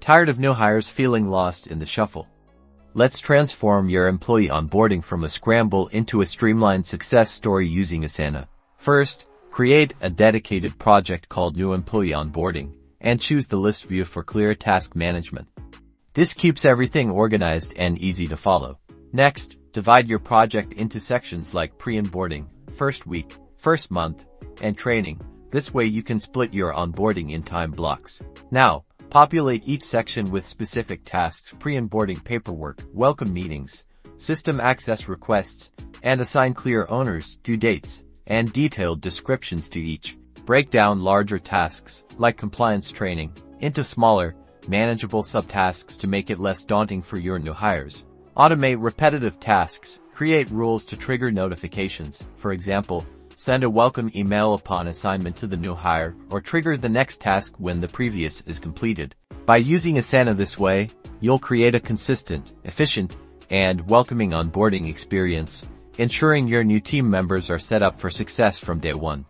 Tired of new hires feeling lost in the shuffle? Let's transform your employee onboarding from a scramble into a streamlined success story using Asana. First, create a dedicated project called New Employee Onboarding and choose the list view for clear task management. This keeps everything organized and easy to follow. Next, divide your project into sections like pre-onboarding, first week, first month, and training. This way you can split your onboarding in time blocks. Now, populate each section with specific tasks: pre-onboarding paperwork, welcome meetings, system access requests, and assign clear owners, due dates, and detailed descriptions to each. Break down larger tasks, like compliance training, into smaller, manageable subtasks to make it less daunting for your new hires. Automate repetitive tasks. Create rules to trigger notifications. For example, send a welcome email upon assignment to the new hire, or trigger the next task when the previous is completed. By using Asana this way, you'll create a consistent, efficient, and welcoming onboarding experience, ensuring your new team members are set up for success from day one.